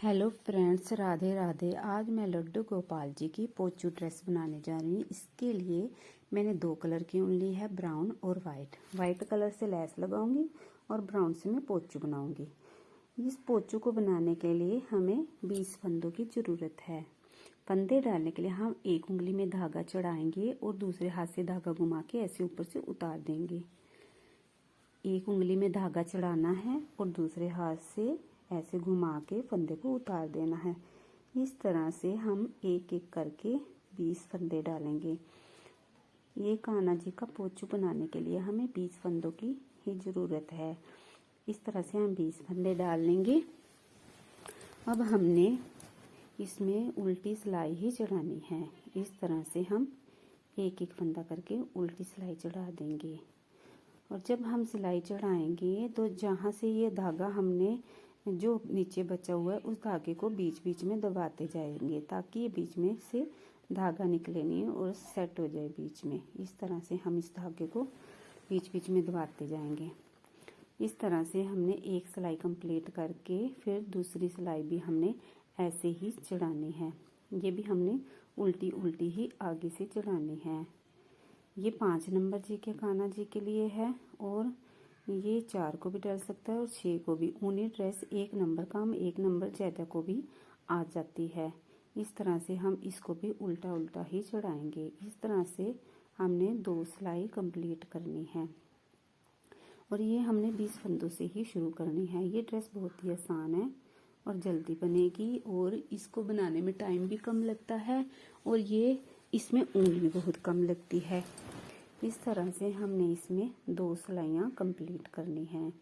Hello friends, Radhe Radhe. आज मैं लड्डू गोपाल जी की पोचू ड्रेस बनाने जा रही हूँ। इसके लिए मैंने दो कलर की ऊन ली है, ब्राउन और वाइट कलर से लेस लगाऊंगी और ब्राउन से मैं पोचू बनाऊंगी। इस पोचू को बनाने के लिए हमें 20 फंदों की ज़रूरत है। फंदे डालने के लिए हम एक उंगली में धागा चढ़ाएंगे और दूसरे हाथ से धागा घुमा के ऐसे ऊपर से उतार देंगे। एक उंगली में धागा चढ़ाना है और दूसरे हाथ से ऐसे घुमा के फंदे को उतार देना है। इस तरह से हम एक एक करके 20 फंदे डालेंगे। ये कान्हा जी का पोचू बनाने के लिए हमें 20 फंदों की ही ज़रूरत है। इस तरह से हम 20 फंदे डाल लेंगे। अब हमने इसमें उल्टी सिलाई ही चढ़ानी है। इस तरह से हम एक एक फंदा करके उल्टी सिलाई चढ़ा देंगे। और जब हम सिलाई चढ़ाएंगे तो जहाँ से ये धागा हमने जो नीचे बचा हुआ है उस धागे को बीच बीच में दबाते जाएंगे ताकि ये बीच में से धागा निकले नहीं और सेट हो जाए बीच में। इस तरह से हम इस धागे को बीच बीच में दबाते जाएंगे। इस तरह से हमने एक सिलाई कंप्लीट करके फिर दूसरी सिलाई भी हमने ऐसे ही चढ़ानी है। ये भी हमने उल्टी उल्टी ही आगे से चढ़ानी है। ये 5 नंबर जी के कान्हा जी के लिए है और ये 4 को भी डाल सकता है और 6 को भी। ऊनी ड्रेस 1 नंबर कम 1 नंबर ज़्यादा को भी आ जाती है। इस तरह से हम इसको भी उल्टा उल्टा ही चढ़ाएंगे। इस तरह से हमने 2 सिलाई कंप्लीट करनी है और ये हमने 20 फंदों से ही शुरू करनी है। ये ड्रेस बहुत ही आसान है और जल्दी बनेगी और इसको बनाने में टाइम भी कम लगता है और ये इसमें ऊन भी बहुत कम लगती है। इस तरह से हमने इसमें 2 सिलाइयाँ कंप्लीट करनी है।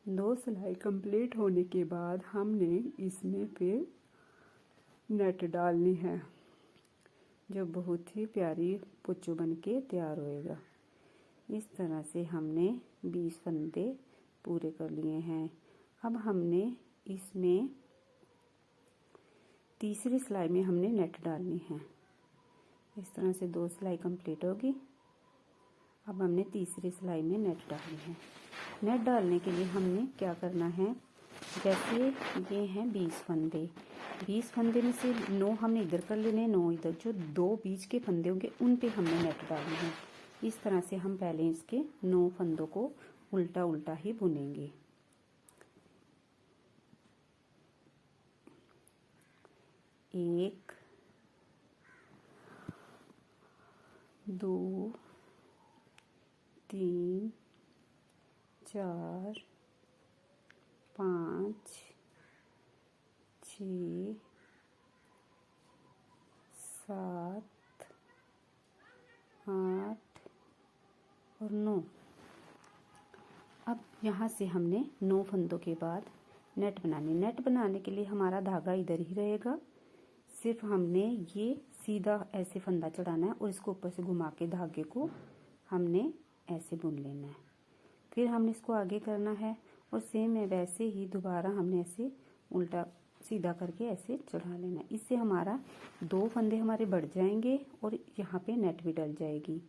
2 सिलाई कंप्लीट होने के बाद हमने इसमें फिर नेट डालनी है जो बहुत ही प्यारी पोचू बन के तैयार होएगा। इस तरह से हमने 20 फंदे पूरे कर लिए हैं। अब हमने इसमें तीसरी सिलाई में हमने नेट डालनी है। इस तरह से 2 सिलाई कंप्लीट होगी। अब हमने तीसरी सिलाई में नेट डालनी है। नेट डालने के लिए हमने क्या करना है, जैसे ये हैं 20 फंदे, 20 फंदे में से 9 हमने इधर कर लेने, 9 इधर। जो 2 बीच के फंदे होंगे उन पे हमने नेट डालनी है। इस तरह से हम पहले इसके 9 फंदों को उल्टा उल्टा ही बुनेंगे। एक, 2, 3, 4, 5, 6, 7, 8 और 9। अब यहाँ से हमने 9 फंदों के बाद नेट बनानी। नेट बनाने के लिए हमारा धागा इधर ही रहेगा। सिर्फ हमने ये सीधा ऐसे फंदा चढ़ाना है और इसको ऊपर से घुमा के धागे को हमने ऐसे बुन लेना है। फिर हमने इसको आगे करना है और सेम है वैसे ही दोबारा हमने ऐसे उल्टा सीधा करके ऐसे चढ़ा लेना है। इससे हमारा 2 फंदे हमारे बढ़ जाएंगे और यहाँ पे नेट भी डल जाएगी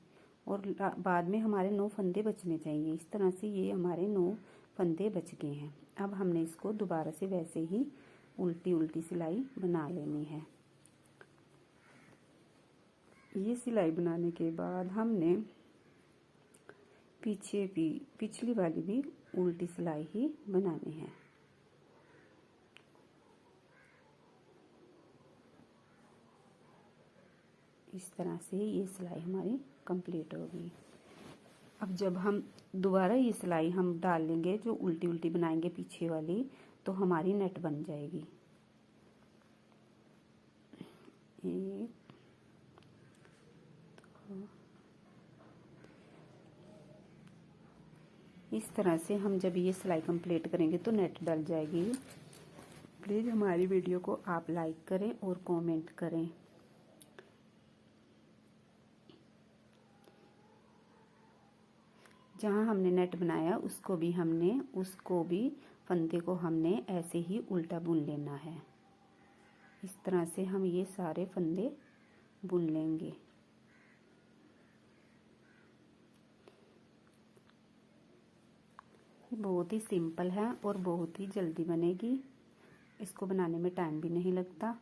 और बाद में हमारे 9 फंदे बचने चाहिए। इस तरह से ये हमारे 9 फंदे बच गए हैं। अब हमने इसको दोबारा से वैसे ही उल्टी उल्टी सिलाई बना लेनी है। ये सिलाई बनाने के बाद हमने पीछे भी पिछली वाली भी उल्टी सिलाई ही बनानी है। इस तरह से ये सिलाई हमारी कंप्लीट होगी। अब जब हम दोबारा ये सिलाई हम डाल लेंगे, जो उल्टी उल्टी बनाएंगे पीछे वाली, तो हमारी नेट बन जाएगी। एक, इस तरह से हम जब ये सिलाई कंप्लीट करेंगे तो नेट डल जाएगी। प्लीज़ हमारी वीडियो को आप लाइक करें और कमेंट करें। जहाँ हमने नेट बनाया उसको भी फंदे को हमने ऐसे ही उल्टा बुन लेना है। इस तरह से हम ये सारे फंदे बुन लेंगे। बहुत ही सिंपल है और बहुत ही जल्दी बनेगी। इसको बनाने में टाइम भी नहीं लगता,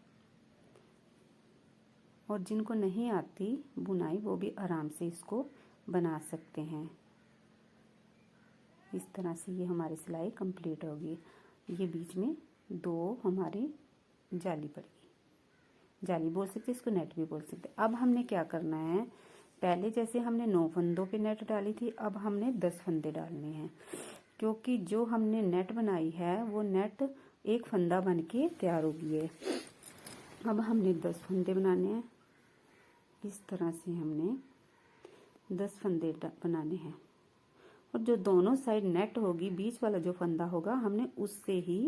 और जिनको नहीं आती बुनाई वो भी आराम से इसको बना सकते हैं। इस तरह से ये हमारी सिलाई कंप्लीट होगी। ये बीच में 2 हमारी जाली पड़ेगी, जाली बोल सकते, इसको नेट भी बोल सकते। अब हमने क्या करना है, पहले जैसे हमने 9 फंदों पे नेट डाली थी, अब हमने 10 फंदे डालने हैं, क्योंकि जो हमने नेट बनाई है वो नेट एक फंदा बन के तैयार होगी है। अब हमने 10 फंदे बनाने हैं। इस तरह से हमने 10 फंदे बनाने हैं, और जो दोनों साइड नेट होगी, बीच वाला जो फंदा होगा हमने उससे ही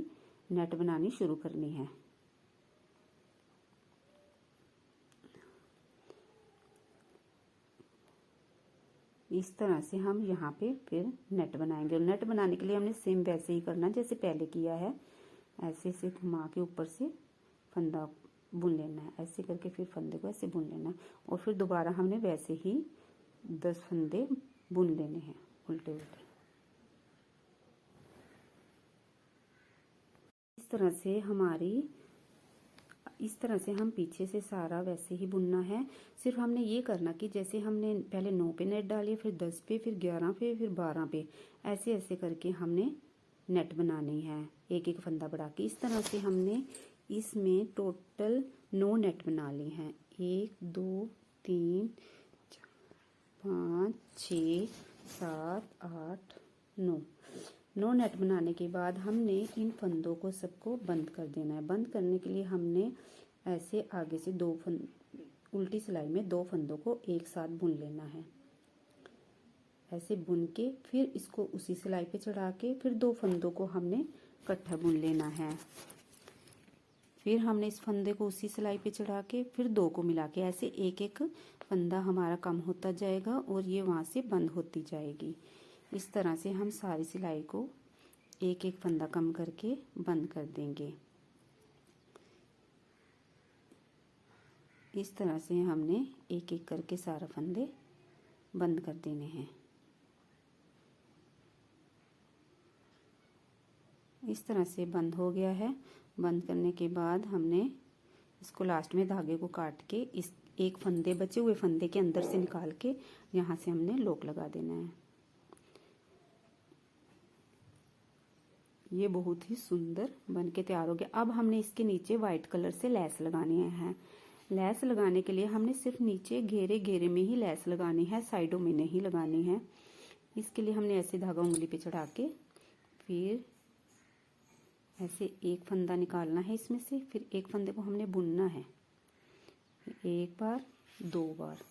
नेट बनानी शुरू करनी है। इस तरह से हम यहाँ पे फिर नेट बनाएंगे, और नेट बनाने के लिए हमने सेम वैसे ही करना जैसे पहले किया है। ऐसे से घुमा के ऊपर से फंदा बुन लेना है, ऐसे करके फिर फंदे को ऐसे बुन लेना है, और फिर दोबारा हमने वैसे ही 10 फंदे बुन लेने हैं उल्टे उल्टे। इस तरह से हम पीछे से सारा वैसे ही बुनना है। सिर्फ हमने ये करना कि जैसे हमने पहले 9 पे नेट डाली, फिर 10 पे, फिर 11 पे, फिर 12 पे, ऐसे ऐसे करके हमने नेट बनानी है, एक एक फंदा बढ़ा के। इस तरह से हमने इसमें टोटल 9 नेट बना ली हैं। 1 2 3 4 5 6 7 8 9 नेट बनाने के बाद हमने इन फंदों को सबको बंद कर देना है। बंद करने के लिए हमने ऐसे आगे से उल्टी सिलाई में 2 फंदों को एक साथ बुन लेना है। ऐसे बुन के फिर इसको उसी सिलाई पे चढ़ा के फिर 2 फंदों को हमने इकट्ठा बुन लेना है। फिर हमने इस फंदे को उसी सिलाई पे चढ़ा के फिर 2 को मिला के, ऐसे एक एक फंदा हमारा कम होता जाएगा और ये वहां से बंद होती जाएगी। इस तरह से हम सारी सिलाई को एक एक फंदा कम करके बंद कर देंगे। इस तरह से हमने एक एक करके सारा फंदे बंद कर देने हैं। इस तरह से बंद हो गया है। बंद करने के बाद हमने इसको लास्ट में धागे को काट के इस एक फंदे बचे हुए फंदे के अंदर से निकाल के यहाँ से हमने लॉक लगा देना है। ये बहुत ही सुंदर बन के तैयार हो गया। अब हमने इसके नीचे व्हाइट कलर से लेस लगानी है। लेस लगाने के लिए हमने सिर्फ नीचे घेरे घेरे में ही लेस लगानी है, साइडों में नहीं लगानी है। इसके लिए हमने ऐसे धागा उंगली पे चढ़ा के फिर ऐसे एक फंदा निकालना है इसमें से, फिर एक फंदे को हमने बुनना है, एक बार 2 बार,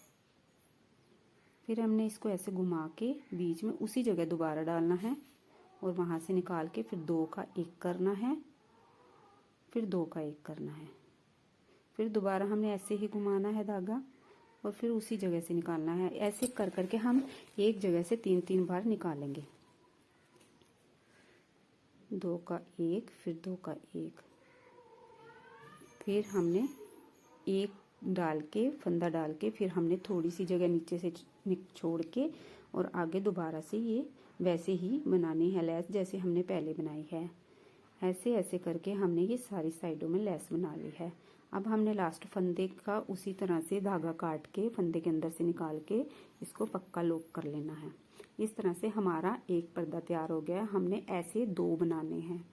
फिर हमने इसको ऐसे घुमा के बीच में उसी जगह दोबारा डालना है और वहां से निकाल के फिर 2 का 1 करना है, फिर 2 का 1 करना है, फिर दोबारा हमने ऐसे ही घुमाना है धागा और फिर उसी जगह से निकालना है। ऐसे कर करके हम एक जगह से 3-3 बार निकालेंगे। 2 का 1, फिर 2 का 1, फिर हमने एक डाल के फंदा डाल के फिर हमने थोड़ी सी जगह नीचे से छोड़ के और आगे दोबारा से ये वैसे ही बनानी है लेस जैसे हमने पहले बनाई है। ऐसे ऐसे करके हमने ये सारी साइडों में लेस बना ली है। अब हमने लास्ट फंदे का उसी तरह से धागा काट के फंदे के अंदर से निकाल के इसको पक्का लॉक कर लेना है। इस तरह से हमारा एक पर्दा तैयार हो गया। हमने ऐसे 2 बनाने हैं।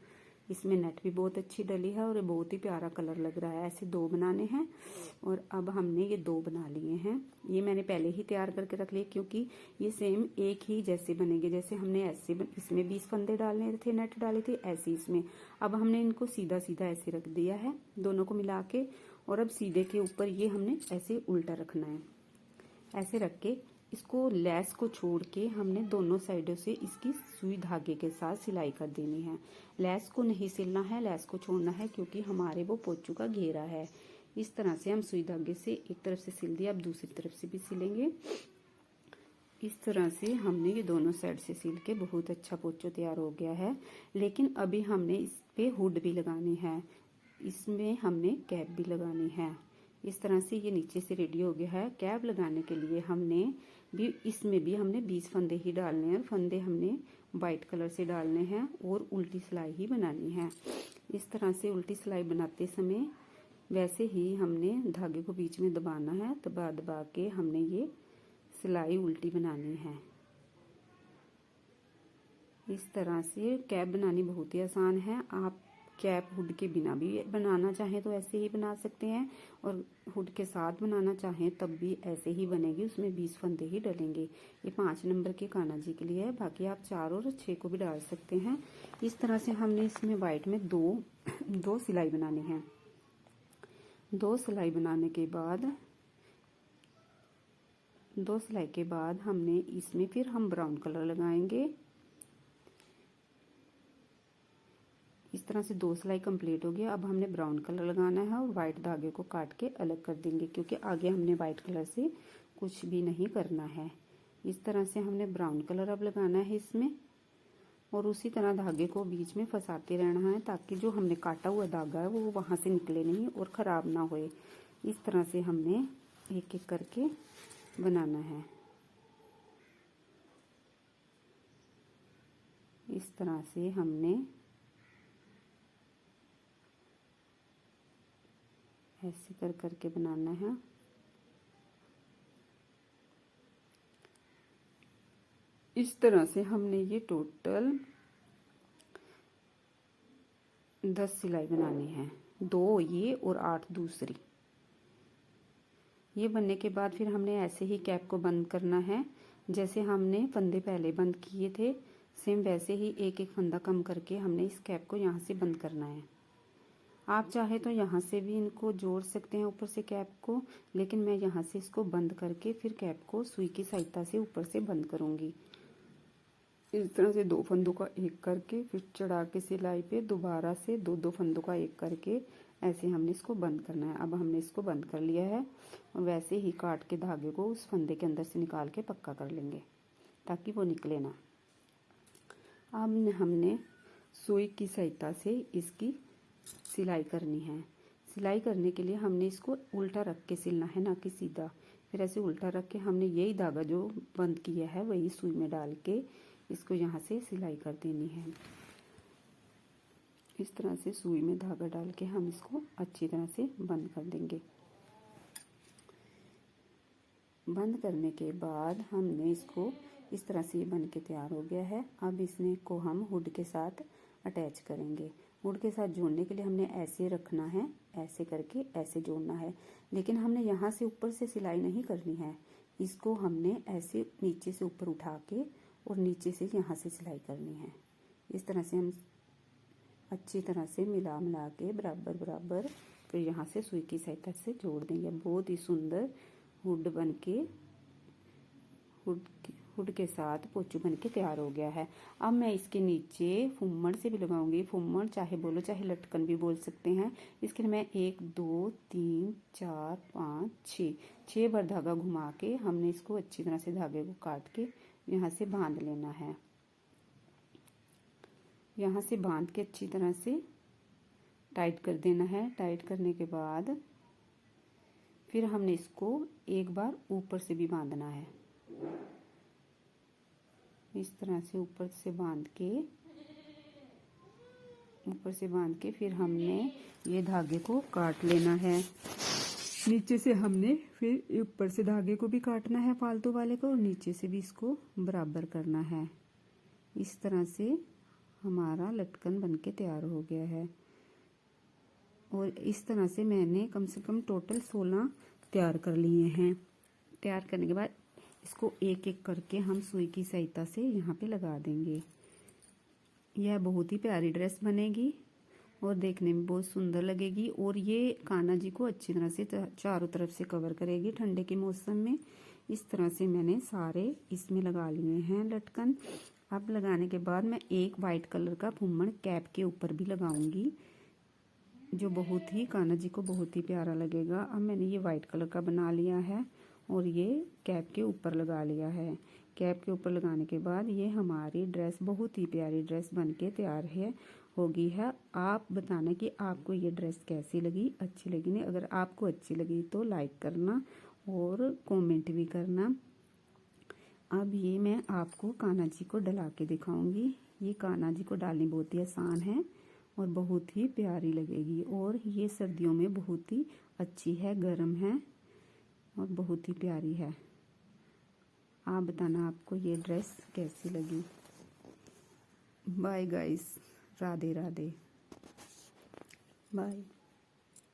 इसमें नेट भी बहुत अच्छी डली है और ये बहुत ही प्यारा कलर लग रहा है। ऐसे 2 बनाने हैं और अब हमने ये 2 बना लिए हैं। ये मैंने पहले ही तैयार करके रख लिए क्योंकि ये सेम एक ही जैसे बनेंगे। जैसे हमने ऐसे इसमें 20 फंदे डालने थे, नेट डाले थे, ऐसे इसमें अब हमने इनको सीधा सीधा ऐसे रख दिया है दोनों को मिला के, और अब सीधे के ऊपर ये हमने ऐसे उल्टा रखना है। ऐसे रख के इसको लेस को छोड़ के हमने दोनों साइडों से इसकी सुई धागे के साथ सिलाई कर देनी है। लेस को नहीं सिलना है, लेस को छोड़ना है क्योंकि हमारे वो पोंचू का घेरा है। इस तरह से हम सुई धागे से एक तरफ से सिल दिया, अब दूसरी तरफ से भी सिलेंगे। इस तरह से हमने ये दोनों साइड से सिल के बहुत अच्छा पोंचू तैयार हो गया है। लेकिन अभी हमने इस पे हुड भी लगानी है, इसमें हमने कैप भी लगानी है। इस तरह से ये नीचे से रेडी हो गया है। कैप लगाने के लिए हमने भी इसमें भी हमने 20 फंदे ही डालने हैं और फंदे हमने वाइट कलर से डालने हैं और उल्टी सिलाई ही बनानी है। इस तरह से उल्टी सिलाई बनाते समय वैसे ही हमने धागे को बीच में दबाना है, दबा दबा के हमने ये सिलाई उल्टी बनानी है। इस तरह से कैप बनानी बहुत ही आसान है। आप कैप हुड के बिना भी बनाना चाहें तो ऐसे ही बना सकते हैं और हुड के साथ बनाना चाहें तब भी ऐसे ही बनेगी। उसमें 20 फंदे ही डलेंगे। ये 5 नंबर के कान्हा जी के लिए है, बाकी आप 4 और 6 को भी डाल सकते हैं। इस तरह से हमने इसमें वाइट में दो सिलाई बनानी है। 2 सिलाई बनाने के बाद 2 सिलाई के बाद हमने इसमें फिर हम ब्राउन कलर लगाएंगे। इस तरह से 2 सिलाई कंप्लीट हो गया। अब हमने ब्राउन कलर लगाना है और वाइट धागे को काट के अलग कर देंगे, क्योंकि आगे हमने वाइट कलर से कुछ भी नहीं करना है। इस तरह से हमने ब्राउन कलर अब लगाना है इसमें और उसी तरह धागे को बीच में फंसाते रहना है, ताकि जो हमने काटा हुआ धागा है वो वहां से निकले नहीं और ख़राब ना होए। इस तरह से हमने एक एक करके बनाना है। इस तरह से हमने ऐसे कर करके बनाना है। इस तरह से हमने ये टोटल 10 सिलाई बनानी है, 2 ये और 8 दूसरी। ये बनने के बाद फिर हमने ऐसे ही कैप को बंद करना है। जैसे हमने फंदे पहले बंद किए थे सेम वैसे ही एक एक फंदा कम करके हमने इस कैप को यहाँ से बंद करना है। आप चाहे तो यहाँ से भी इनको जोड़ सकते हैं ऊपर से कैप को, लेकिन मैं यहाँ से इसको बंद करके फिर कैप को सुई की सहायता से ऊपर से बंद करूँगी। इस तरह से 2 फंदों का एक करके फिर चढ़ा के सिलाई पे दोबारा से 2 फंदों का एक करके ऐसे हमने इसको बंद करना है। अब हमने इसको बंद कर लिया है और वैसे ही काट के धागे को उस फंदे के अंदर से निकाल के पक्का कर लेंगे ताकि वो निकले ना। अब हमने सुई की सहायता से इसकी सिलाई करनी है। सिलाई करने के लिए हमने इसको उल्टा रख के सिलना है, ना कि सीधा। फिर ऐसे उल्टा रख के हमने यही धागा जो बंद किया है वही सुई में डाल के इसको यहाँ से सिलाई कर देनी है। इस तरह से सुई में धागा डाल के हम इसको अच्छी तरह से बंद कर देंगे। बंद करने के बाद हमने इसको इस तरह से बन के तैयार हो गया है। अब इसने को हम हुड के साथ अटैच करेंगे। हुड के साथ जोड़ने के लिए हमने ऐसे रखना है, ऐसे करके ऐसे जोड़ना है, लेकिन हमने यहाँ से ऊपर से सिलाई नहीं करनी है। इसको हमने ऐसे नीचे से ऊपर उठा के और नीचे से यहाँ से सिलाई करनी है। इस तरह से हम अच्छी तरह से मिला के बराबर बराबर फिर यहाँ से सुई की सहायता से जोड़ देंगे। बहुत ही सुंदर हुड बन के हुड के साथ पोचू बन के तैयार हो गया है। अब मैं इसके नीचे फुम्मड़ से भी लगाऊंगी। फुम्मड़ चाहे बोलो चाहे लटकन भी बोल सकते हैं। इसके लिए मैं 1 2 3 4 5 6 बार धागा घुमा के हमने इसको अच्छी तरह से धागे को काट के यहाँ से बांध लेना है। यहाँ से बांध के अच्छी तरह से टाइट कर देना है। टाइट करने के बाद फिर हमने इसको एक बार ऊपर से भी बांधना है। इस तरह से ऊपर से बांध के फिर हमने ये धागे को काट लेना है। नीचे से हमने फिर ऊपर से धागे को भी काटना है फालतू वाले को, और नीचे से भी इसको बराबर करना है। इस तरह से हमारा लटकन बनके तैयार हो गया है। और इस तरह से मैंने कम से कम टोटल 16 तैयार कर लिए हैं। तैयार करने के बाद इसको एक एक करके हम सुई की सहायता से यहाँ पे लगा देंगे। यह बहुत ही प्यारी ड्रेस बनेगी और देखने में बहुत सुंदर लगेगी, और ये कान्हा जी को अच्छी तरह से चारों तरफ से कवर करेगी ठंडे के मौसम में। इस तरह से मैंने सारे इसमें लगा लिए हैं लटकन। अब लगाने के बाद मैं एक वाइट कलर का फुम्मड़ कैप के ऊपर भी लगाऊंगी, जो बहुत ही कान्हा जी को बहुत ही प्यारा लगेगा। अब मैंने ये वाइट कलर का बना लिया है और ये कैप के ऊपर लगा लिया है। कैप के ऊपर लगाने के बाद ये हमारी ड्रेस बहुत ही प्यारी ड्रेस बनके तैयार होगी है। आप बताना कि आपको ये ड्रेस कैसी लगी, अच्छी लगी नहीं। अगर आपको अच्छी लगी तो लाइक करना और कमेंट भी करना। अब ये मैं आपको कान्हा जी को डला के दिखाऊंगी। ये कान्हा जी को डालनी बहुत ही आसान है और बहुत ही प्यारी लगेगी, और ये सर्दियों में बहुत ही अच्छी है, गर्म है और बहुत ही प्यारी है। आप बताना आपको ये ड्रेस कैसी लगी। Bye guys, Radhe Radhe, bye.